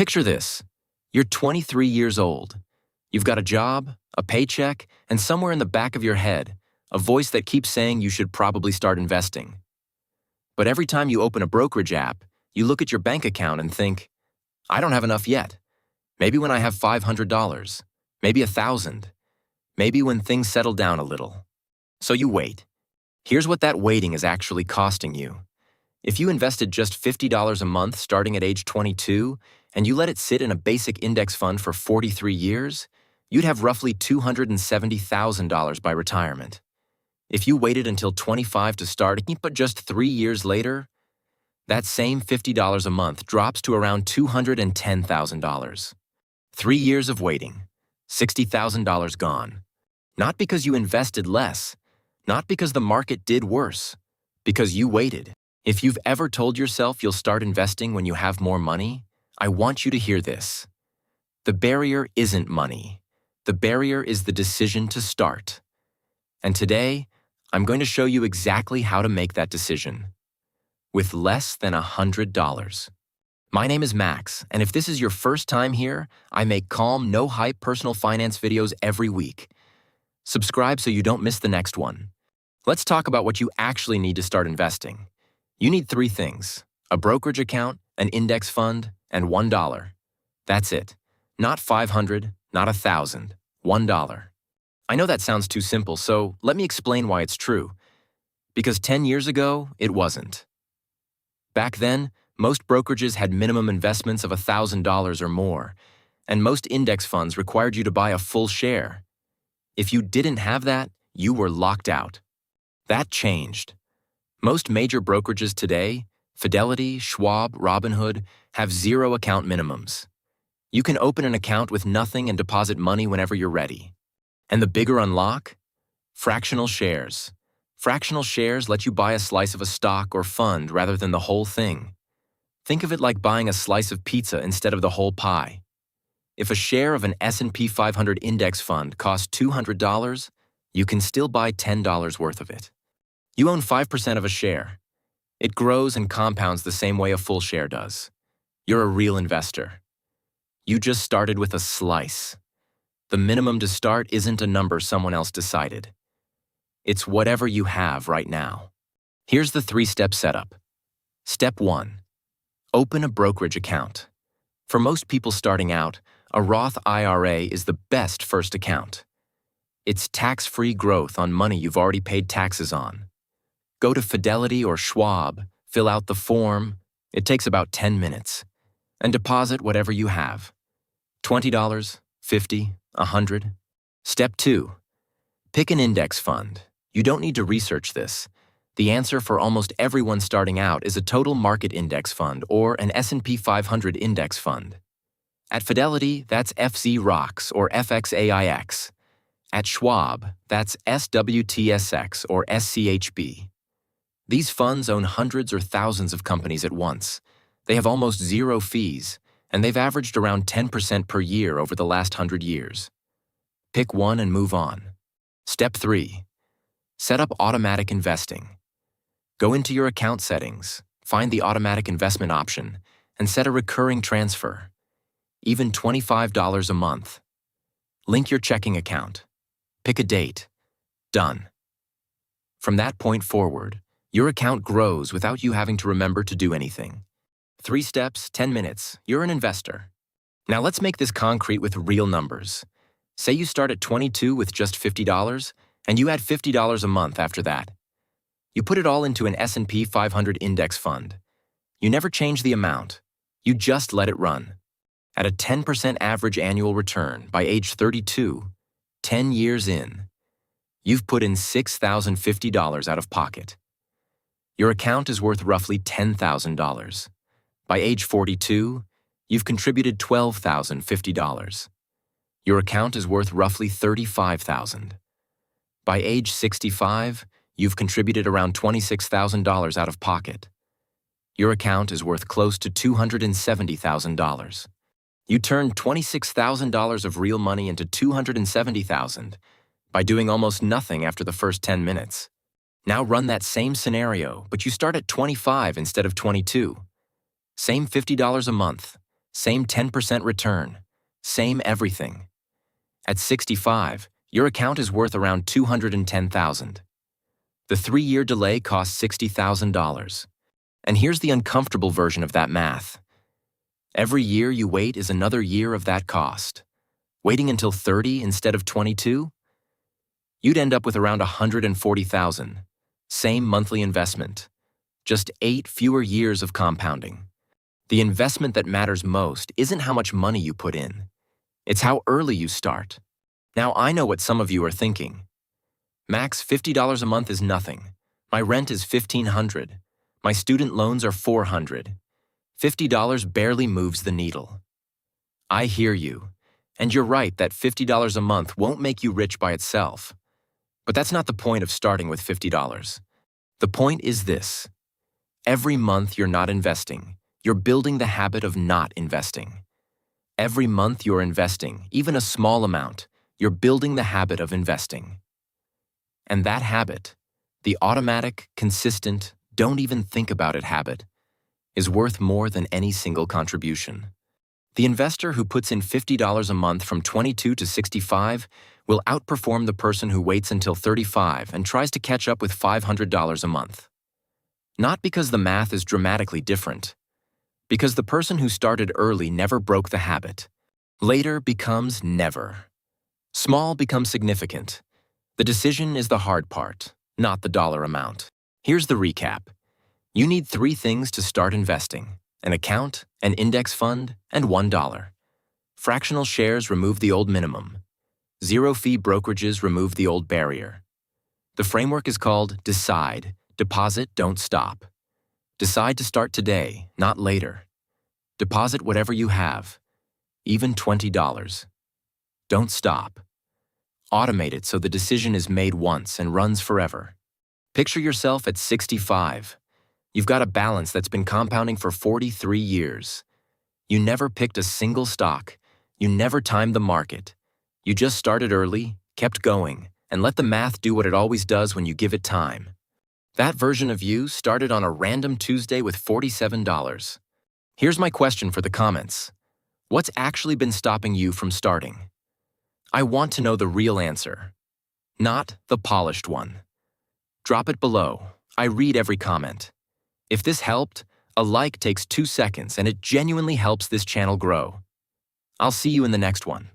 Picture this. You're 23 years old. You've got a job, a paycheck, and somewhere in the back of your head, a voice that keeps saying you should probably start investing. But every time you open a brokerage app, you look at your bank account and think, I don't have enough yet. Maybe when I have $500, maybe $1,000, maybe when things settle down a little. So you wait. Here's what that waiting is actually costing you. If you invested just $50 a month starting at age 22, and you let it sit in a basic index fund for 43 years, you'd have roughly $270,000 by retirement. If you waited until 25 to start, but just 3 years later, that same $50 a month drops to around $210,000. 3 years of waiting, $60,000 gone. Not because you invested less, not because the market did worse, because you waited. If you've ever told yourself you'll start investing when you have more money, I want you to hear this. The barrier isn't money. The barrier is the decision to start. And today, I'm going to show you exactly how to make that decision with less than $100. My name is Max, and if this is your first time here, I make calm, no-hype personal finance videos every week. Subscribe so you don't miss the next one. Let's talk about what you actually need to start investing. You need 3 things: a brokerage account, an index fund, and $1. That's it. Not 500, not 1,000, $1. I know that sounds too simple, so let me explain why it's true. Because 10 years ago, it wasn't. Back then, most brokerages had minimum investments of $1,000 or more, and most index funds required you to buy a full share. If you didn't have that, you were locked out. That changed. Most major brokerages today, Fidelity, Schwab, Robinhood, have 0 account minimums. You can open an account with nothing and deposit money whenever you're ready. And the bigger unlock? Fractional shares. Fractional shares let you buy a slice of a stock or fund rather than the whole thing. Think of it like buying a slice of pizza instead of the whole pie. If a share of an S&P 500 index fund costs $200, you can still buy $10 worth of it. You own 5% of a share. It grows and compounds the same way a full share does. You're a real investor. You just started with a slice. The minimum to start isn't a number someone else decided. It's whatever you have right now. Here's the 3-step setup. Step 1. Open a brokerage account. For most people starting out, a Roth IRA is the best first account. It's tax-free growth on money you've already paid taxes on. Go to Fidelity or Schwab, fill out the form, it takes about 10 minutes, and deposit whatever you have. $20, $50, $100. Step 2. Pick an index fund. You don't need to research this. The answer for almost everyone starting out is a total market index fund or an S&P 500 index fund. At Fidelity, that's FZROX or FXAIX. At Schwab, that's SWTSX or SCHB. These funds own hundreds or thousands of companies at once. They have almost 0 fees, and they've averaged around 10% per year over the last 100 years. Pick one and move on. Step 3. Set up automatic investing. Go into your account settings, find the automatic investment option, and set a recurring transfer. Even $25 a month. Link your checking account. Pick a date. Done. From that point forward, your account grows without you having to remember to do anything. 3 steps, 10 minutes, you're an investor. Now let's make this concrete with real numbers. Say you start at 22 with just $50, and you add $50 a month after that. You put it all into an S&P 500 index fund. You never change the amount. You just let it run. At a 10% average annual return by age 32, 10 years in, you've put in $6,050 out of pocket. Your account is worth roughly $10,000. By age 42, you've contributed $12,050. Your account is worth roughly $35,000. By age 65, you've contributed around $26,000 out of pocket. Your account is worth close to $270,000. You turned $26,000 of real money into $270,000 by doing almost nothing after the first 10 minutes. Now run that same scenario, but you start at 25 instead of 22. Same $50 a month, Same 10% return. Same everything. At 65, your account is worth around $210,000. The 3-year delay costs $60,000. And here's the uncomfortable version of that math. Every year you wait is another year of that cost. Waiting until 30 instead of 22? You'd end up with around $140,000. Same monthly investment. Just 8 fewer years of compounding. The investment that matters most isn't how much money you put in. It's how early you start. Now I know what some of you are thinking. Max, $50 a month is nothing. My rent is $1,500. My student loans are $400. $50 barely moves the needle. I hear you, and you're right that $50 a month won't make you rich by itself. But that's not the point of starting with $50. The point is this. Every month you're not investing. You're building the habit of not investing. Every month you're investing, even a small amount, you're building the habit of investing. And that habit, the automatic, consistent, don't even think about it habit, is worth more than any single contribution. The investor who puts in $50 a month from 22 to 65 will outperform the person who waits until 35 and tries to catch up with $500 a month. Not because the math is dramatically different, because the person who started early never broke the habit. Later becomes never. Small becomes significant. The decision is the hard part, not the dollar amount. Here's the recap. You need 3 things to start investing: an account, an index fund, and $1. Fractional shares remove the old minimum. Zero-fee brokerages remove the old barrier. The framework is called DECIDE, Deposit, Don't Stop. Decide to start today, not later. Deposit whatever you have, even $20. Don't stop. Automate it so the decision is made once and runs forever. Picture yourself at 65. You've got a balance that's been compounding for 43 years. You never picked a single stock. You never timed the market. You just started early, kept going, and let the math do what it always does when you give it time. That version of you started on a random Tuesday with $47. Here's my question for the comments. What's actually been stopping you from starting? I want to know the real answer, not the polished one. Drop it below. I read every comment. If this helped, a like takes 2 seconds and it genuinely helps this channel grow. I'll see you in the next one.